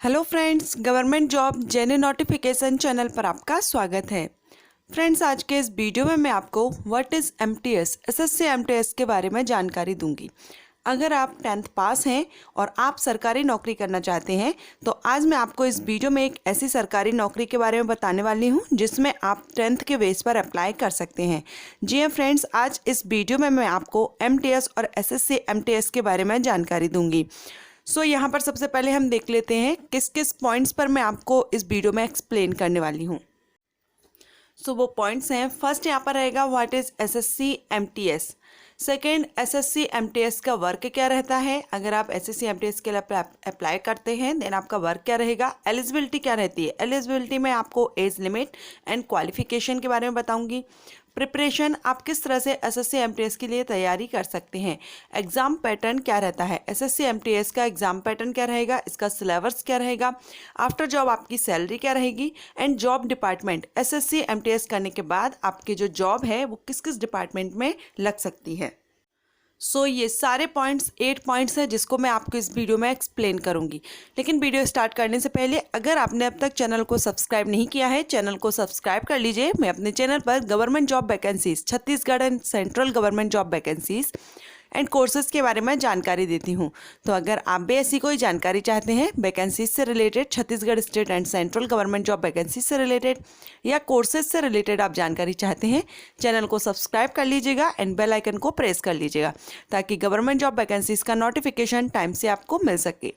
Hello friends, government job genuine notification channel पर आपका स्वागत है। फ्रेंड्स, आज के इस वीडियो में मैं आपको what is MTS SSC MTS के बारे में जानकारी दूंगी। अगर आप 10th पास हैं और आप सरकारी नौकरी करना चाहते हैं तो आज मैं आपको इस वीडियो में एक ऐसी सरकारी नौकरी के बारे में बताने वाली हूं जिसमें आप 10th के बेस पर अप्लाई कर सकते हैं। जी हाँ फ्रेंड्स, आज इस वीडियो में मैं आपको एमटीएस और एसएससी एमटीएस के बारे में जानकारी दूंगी। यहाँ पर सबसे पहले हम देख लेते हैं किस किस पॉइंट्स पर मैं आपको इस वीडियो में एक्सप्लेन करने वाली हूँ। वो पॉइंट्स हैं, फर्स्ट यहाँ पर रहेगा what is SSC MTS. Second, SSC MTS का वर्क क्या रहता है। अगर आप एसएससी एमटीएस के लिए अप्लाई करते हैं देन आपका वर्क क्या रहेगा। एलिजिबिलिटी क्या रहती है। एलिजिबिलिटी में आपको एज लिमिट एंड क्वालिफिकेशन के बारे में बताऊंगी। प्रिपरेशन, आप किस तरह से एसएससी एमटीएस के लिए तैयारी कर सकते हैं। एग्ज़ाम पैटर्न क्या रहता है। एसएससी एमटीएस का एग्ज़ाम पैटर्न क्या रहेगा, इसका सिलेबस क्या रहेगा, आफ्टर जॉब आपकी सैलरी क्या रहेगी and job department. SSC MTS करने के बाद आपकी जो जॉब है वो किस किस डिपार्टमेंट में लग सकती है। ये सारे पॉइंट्स 8 पॉइंट्स हैं जिसको मैं आपको इस वीडियो में एक्सप्लेन करूंगी। लेकिन वीडियो स्टार्ट करने से पहले अगर आपने अब तक चैनल को सब्सक्राइब नहीं किया है, चैनल को सब्सक्राइब कर लीजिए। मैं अपने चैनल पर government job vacancies, Chhattisgarh and central government job vacancies and courses के बारे में जानकारी देती हूँ। तो अगर आप भी ऐसी कोई जानकारी चाहते हैं वैकेंसीज से related, Chhattisgarh state and central government job vacancies से रिलेटेड या कोर्सेज से रिलेटेड आप जानकारी चाहते हैं, चैनल को सब्सक्राइब कर लीजिएगा एंड बेल आइकन को प्रेस कर लीजिएगा ताकि गवर्नमेंट जॉब वैकेंसीज का नोटिफिकेशन टाइम से आपको मिल सके।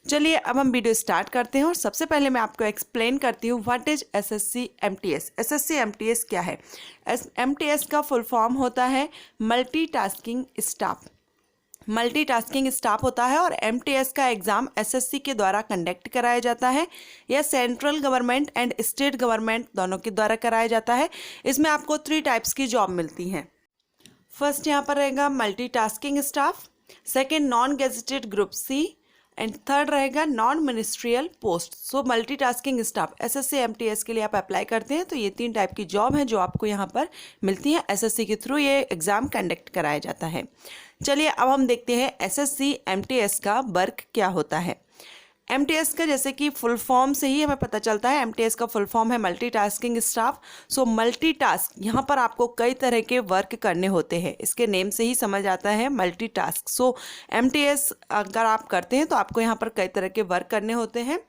चलिए अब हम वीडियो स्टार्ट करते हैं और सबसे पहले मैं आपको एक्सप्लेन करती हूँ what is SSC MTS. SSC MTS क्या है। एमटीएस का फुल फॉर्म होता है मल्टीटास्किंग स्टाफ। मल्टीटास्किंग स्टाफ होता है और एमटीएस का एग्ज़ाम एसएससी के द्वारा कंडक्ट कराया जाता है या central government and state government दोनों के द्वारा कराया जाता है। इसमें आपको 3 टाइप्स की जॉब मिलती हैं। फर्स्ट यहाँ पर रहेगा multitasking staff, second non gazetted group C and third रहेगा non ministerial post. Multitasking staff SSC MTS के लिए आप अप्लाई करते हैं तो ये 3 टाइप की जॉब है जो आपको यहाँ पर मिलती है। एसएससी के थ्रू ये एग्ज़ाम कंडक्ट कराया जाता है। चलिए अब हम देखते हैं एसएससी एमटीएस का वर्क क्या होता है। एमटीएस का जैसे कि फुल फॉर्म से ही हमें पता चलता है, एमटीएस का फुल फॉर्म है मल्टीटास्किंग स्टाफ। मल्टीटास्क, यहाँ पर आपको कई तरह के वर्क करने होते हैं, इसके नेम से ही समझ आता है मल्टीटास्क। एमटीएस अगर आप करते हैं तो आपको यहाँ पर कई तरह के वर्क करने होते हैं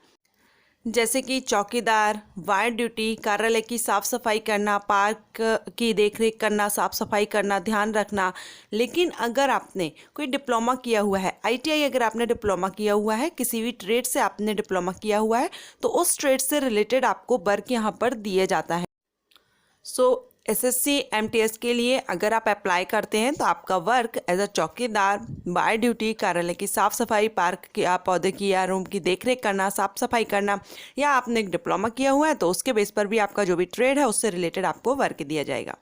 जैसे कि चौकीदार, वार्ड ड्यूटी, कार्यालय की साफ़ सफाई करना, पार्क की देखरेख करना, साफ़ सफाई करना, ध्यान रखना। लेकिन अगर आपने कोई डिप्लोमा किया हुआ है, आईटीआई अगर आपने डिप्लोमा किया हुआ है, किसी भी ट्रेड से आपने डिप्लोमा किया हुआ है तो उस ट्रेड से रिलेटेड आपको वर्क यहाँ पर दिया जाता है। एसएससी एमटीएस के लिए अगर आप अप्लाई करते हैं तो आपका वर्क एज अ चौकीदार, बार ड्यूटी, कार्यालय की साफ़ सफाई, पार्क की पौधे की या रूम की देखरेख करना, साफ़ सफाई करना, या आपने एक डिप्लोमा किया हुआ है तो उसके बेस पर भी आपका जो भी ट्रेड है उससे रिलेटेड आपको वर्क दिया जाएगा।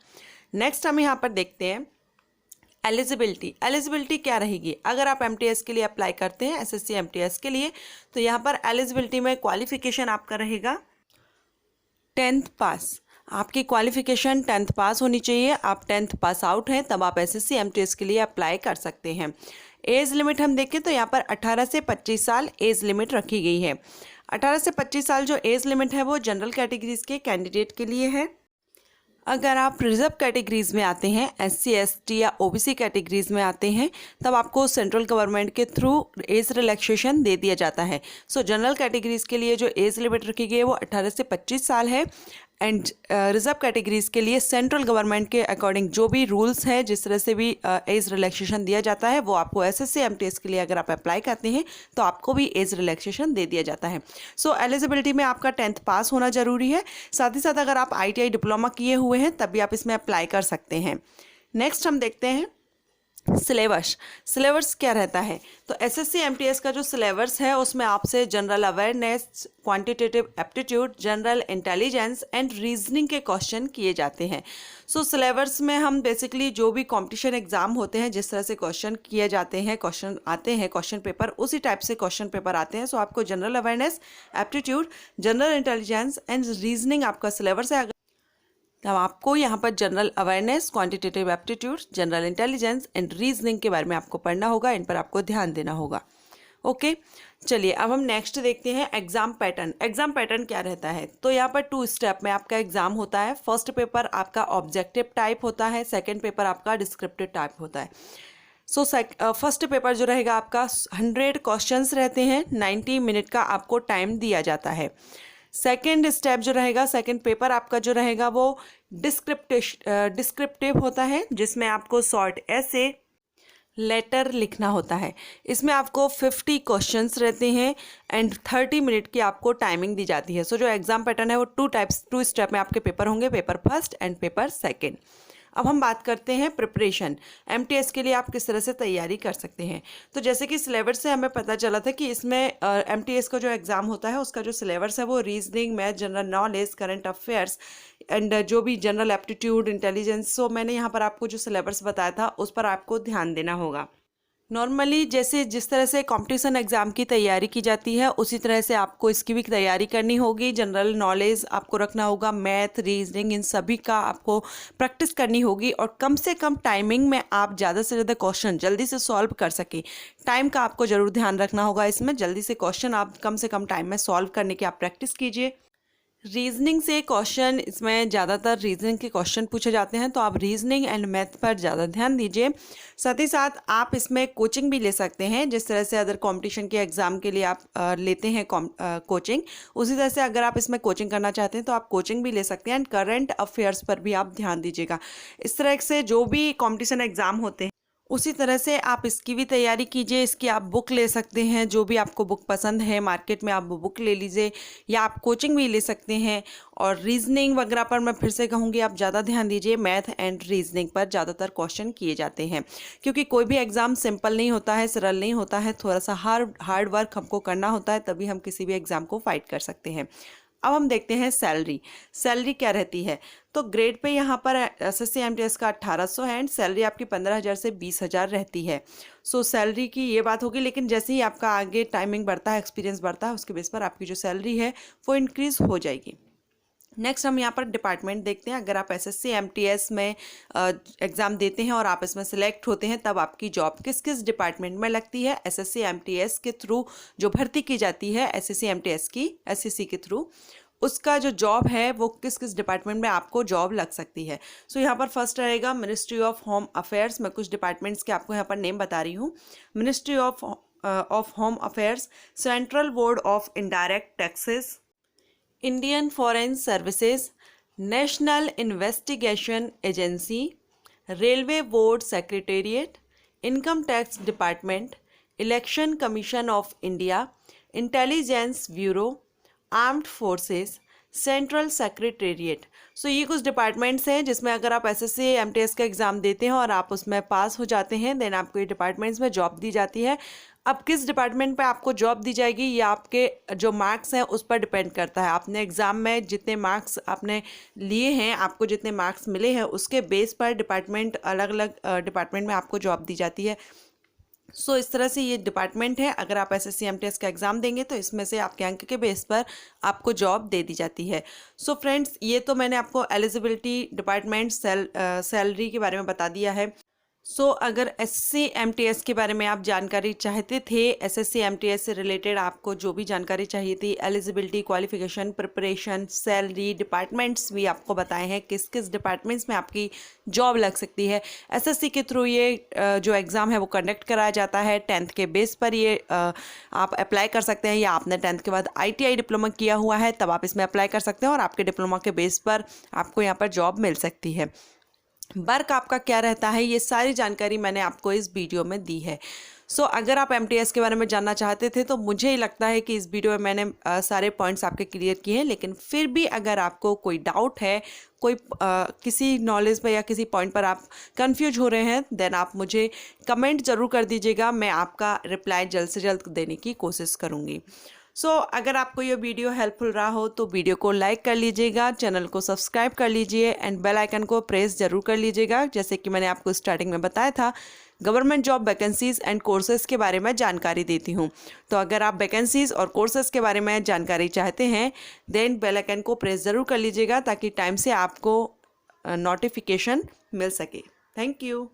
नेक्स्ट हम यहाँ पर देखते हैं एलिजिबिलिटी। एलिजिबिलिटी क्या रहेगी। अगर आप एमटीएस के लिए अप्लाई करते हैं, एसएससी एमटीएस के लिए, तो यहाँ पर एलिजिबिलिटी में क्वालिफिकेशन आपका रहेगा 10th पास। आपकी क्वालिफिकेशन 10th पास होनी चाहिए। आप 10th पास आउट हैं तब आप एसएससी एमटीएस के लिए अप्लाई कर सकते हैं। एज लिमिट हम देखें तो यहाँ पर 18 से 25 साल एज लिमिट रखी गई है। 18 से 25 साल जो एज लिमिट है वो जनरल कैटेगरीज के कैंडिडेट के लिए है। अगर आप रिजर्व कैटेगरीज में आते हैं, एससी एसटी या ओबीसी कैटेगरीज में आते हैं, तब आपको सेंट्रल गवर्नमेंट के थ्रू एज रिलैक्सेशन दे दिया जाता है। जनरल कैटेगरीज के लिए जो एज लिमिट रखी गई है वो 18 से 25 साल है एंड रिजर्व कैटेगरीज के लिए सेंट्रल गवर्नमेंट के अकॉर्डिंग जो भी रूल्स है, जिस तरह से भी एज रिलैक्सेशन दिया जाता है वो आपको एसएससी एमटीएस के लिए अगर आप अप्लाई करते हैं तो आपको भी एज रिलैक्सेशन दे दिया जाता है। एलिजिबिलिटी में आपका 10th पास होना जरूरी है। साथ ही साथ अगर आप आईटीआई डिप्लोमा किए हुए हैं तब भी आप इसमें अप्लाई कर सकते हैं। नेक्स्ट हम देखते हैं सिलेबस। सिलेबस क्या रहता है। तो एसएससी एमटीएस का जो सिलेबस है उसमें आपसे general awareness, quantitative aptitude, general intelligence and reasoning के क्वेश्चन किए जाते हैं। सिलेबस में हम बेसिकली जो भी कंपटीशन एग्जाम होते हैं, जिस तरह से क्वेश्चन किए जाते हैं, क्वेश्चन आते हैं, क्वेश्चन पेपर उसी टाइप से क्वेश्चन पेपर आते हैं। आपको general awareness, aptitude, general intelligence and reasoning आपका सिलेबस है। तब आपको यहाँ पर general awareness, quantitative aptitude, general intelligence and reasoning के बारे में आपको पढ़ना होगा, इन पर आपको ध्यान देना होगा। ओके, चलिए अब हम नेक्स्ट देखते हैं एग्जाम पैटर्न। एग्जाम पैटर्न क्या रहता है, तो यहाँ पर 2 स्टेप में आपका एग्जाम होता है। फर्स्ट पेपर आपका ऑब्जेक्टिव टाइप होता है, सेकंड पेपर आपका डिस्क्रिप्टिव टाइप होता है। सो फर्स्ट पेपर जो रहेगा आपका 100 क्वेश्चंस रहते हैं, 90 मिनट का आपको टाइम दिया जाता है। सेकंड स्टेप जो रहेगा, सेकंड पेपर आपका जो रहेगा वो डिस्क्रिप्टिव होता है, जिसमें आपको शॉर्ट ऐसे लेटर लिखना होता है। इसमें आपको 50 क्वेश्चंस रहते हैं एंड 30 मिनट की आपको टाइमिंग दी जाती है। सो जो एग्जाम पैटर्न है वो 2 स्टेप में आपके पेपर होंगे, paper first and paper second. अब हम बात करते हैं प्रिपरेशन। एमटीएस के लिए आप किस तरह से तैयारी कर सकते हैं। तो जैसे कि सिलेबस से हमें पता चला था कि इसमें एमटीएस का जो एग्ज़ाम होता है उसका जो सिलेबस है वो reasoning, math, general knowledge, current affairs and जो भी जनरल एप्टीट्यूड, इंटेलिजेंस। सो मैंने यहाँ पर आपको जो सिलेबस बताया था उस पर आपको ध्यान देना होगा। नॉर्मली जैसे जिस तरह से कंपटीशन एग्ज़ाम की तैयारी की जाती है उसी तरह से आपको इसकी भी तैयारी करनी होगी। जनरल नॉलेज आपको रखना होगा, मैथ, रीजनिंग, इन सभी का आपको प्रैक्टिस करनी होगी और कम से कम टाइमिंग में आप ज़्यादा से ज़्यादा क्वेश्चन जल्दी से सॉल्व कर सकें। टाइम का आपको ज़रूर ध्यान रखना होगा इसमें। जल्दी से क्वेश्चन आप कम से कम टाइम में सॉल्व करने की आप प्रैक्टिस कीजिए। रीजनिंग से क्वेश्चन, इसमें ज़्यादातर रीजनिंग के क्वेश्चन पूछे जाते हैं, तो आप रीजनिंग एंड मैथ पर ज़्यादा ध्यान दीजिए। साथ ही साथ आप इसमें कोचिंग भी ले सकते हैं, जिस तरह से अदर कंपटीशन के एग्ज़ाम के लिए आप लेते हैं कोचिंग, उसी तरह से अगर आप इसमें कोचिंग करना चाहते हैं तो आप कोचिंग भी ले सकते हैं। एंड करंट अफेयर्स पर भी आप ध्यान दीजिएगा। इस तरह से जो भी कंपटीशन एग्ज़ाम होते हैं उसी तरह से आप इसकी भी तैयारी कीजिए। इसकी आप बुक ले सकते हैं, जो भी आपको बुक पसंद है मार्केट में आप वो बुक ले लीजिए, या आप कोचिंग भी ले सकते हैं। और रीजनिंग वगैरह पर मैं फिर से कहूँगी आप ज़्यादा ध्यान दीजिए। मैथ एंड रीजनिंग पर ज़्यादातर क्वेश्चन किए जाते हैं, क्योंकि कोई भी एग्ज़ाम सिंपल नहीं होता है, सरल नहीं होता है। थोड़ा सा हार्ड वर्क हमको करना होता है, तभी हम किसी भी एग्ज़ाम को फाइट कर सकते हैं। अब हम देखते हैं सैलरी। सैलरी क्या रहती है, तो ग्रेड पे यहाँ पर एसएससी एमटीएस का 1800 है एंड सैलरी आपकी 15,000 से 20,000 रहती है। सो सैलरी की ये बात होगी, लेकिन जैसे ही आपका आगे टाइमिंग बढ़ता है, एक्सपीरियंस बढ़ता है, उसके बेस पर आपकी जो सैलरी है वो इंक्रीज़ हो जाएगी। नेक्स्ट हम यहाँ पर डिपार्टमेंट देखते हैं। अगर आप एसएससी एमटीएस में एग्ज़ाम देते हैं और आप इसमें सेलेक्ट होते हैं, तब आपकी जॉब किस किस डिपार्टमेंट में लगती है। एसएससी एमटीएस के थ्रू जो भर्ती की जाती है एसएससी एमटीएस की एसएससी के थ्रू, उसका जो जॉब है वो किस किस डिपार्टमेंट में आपको जॉब लग सकती है। सो यहाँ पर फर्स्ट रहेगा मिनिस्ट्री ऑफ होम अफेयर्स। मैं कुछ डिपार्टमेंट्स के आपको यहाँ पर नेम बता रही हूँ। Ministry of home affairs, central board of indirect taxes, Indian foreign services, national investigation agency, railway board secretariat, income tax department, election commission of India, intelligence bureau, armed forces, central secretariat. So ये कुछ departments हैं जिसमें अगर आप SSC MTS का exam देते हैं और आप उसमें पास हो जाते हैं, देन आपको ये डिपार्टमेंट्स में जॉब दी जाती है। अब किस डिपार्टमेंट पे आपको जॉब दी जाएगी, ये आपके जो मार्क्स हैं उस पर डिपेंड करता है। आपने एग्ज़ाम में जितने मार्क्स आपने लिए हैं, आपको जितने मार्क्स मिले हैं, उसके बेस पर डिपार्टमेंट अलग अलग डिपार्टमेंट में आपको जॉब दी जाती है। सो इस तरह से ये डिपार्टमेंट है। अगर आप एसएससी एमटीएस का एग्ज़ाम देंगे तो इसमें से आपके अंक के बेस पर आपको जॉब दे दी जाती है। सो फ्रेंड्स, ये तो मैंने आपको एलिजिबिलिटी, डिपार्टमेंट, सैलरी के बारे में बता दिया है। सो अगर एसएससी एमटीएस के बारे में आप जानकारी चाहते थे, एसएससी एमटीएस से रिलेटेड आपको जो भी जानकारी चाहिए थी, eligibility, qualification, preparation, salary, departments भी आपको बताए हैं, किस किस डिपार्टमेंट्स में आपकी जॉब लग सकती है। एसएससी के थ्रू ये जो एग्ज़ाम है वो कंडक्ट कराया जाता है। 10th के बेस पर ये आप अप्लाई कर सकते हैं, या आपने 10th के बाद ITI डिप्लोमा किया हुआ है तब आप इसमें अप्लाई कर सकते हैं और आपके डिप्लोमा के बेस पर आपको यहाँ पर जॉब मिल सकती है। वर्क आपका क्या रहता है, ये सारी जानकारी मैंने आपको इस वीडियो में दी है। सो अगर आप एमटीएस के बारे में जानना चाहते थे तो मुझे लगता है कि इस वीडियो में मैंने सारे पॉइंट्स आपके क्लियर किए हैं, लेकिन फिर भी अगर आपको कोई डाउट है, कोई किसी नॉलेज पर या किसी पॉइंट पर आप कंफ्यूज हो रहे हैं, देन आप मुझे कमेंट ज़रूर कर दीजिएगा। मैं आपका रिप्लाई जल्द से जल्द देने की कोशिश करूँगी। सो अगर आपको ये वीडियो हेल्पफुल रहा हो तो वीडियो को लाइक कर लीजिएगा, चैनल को सब्सक्राइब कर लीजिए एंड बेल आइकन को प्रेस ज़रूर कर लीजिएगा। जैसे कि मैंने आपको स्टार्टिंग में बताया था, government job vacancies and courses के बारे में जानकारी देती हूँ। तो अगर आप वैकेंसीज़ और कोर्सेज़ के बारे में जानकारी चाहते हैं, देन बेल आइकन को प्रेस ज़रूर कर लीजिएगा ताकि टाइम से आपको नोटिफिकेशन मिल सके। Thank you.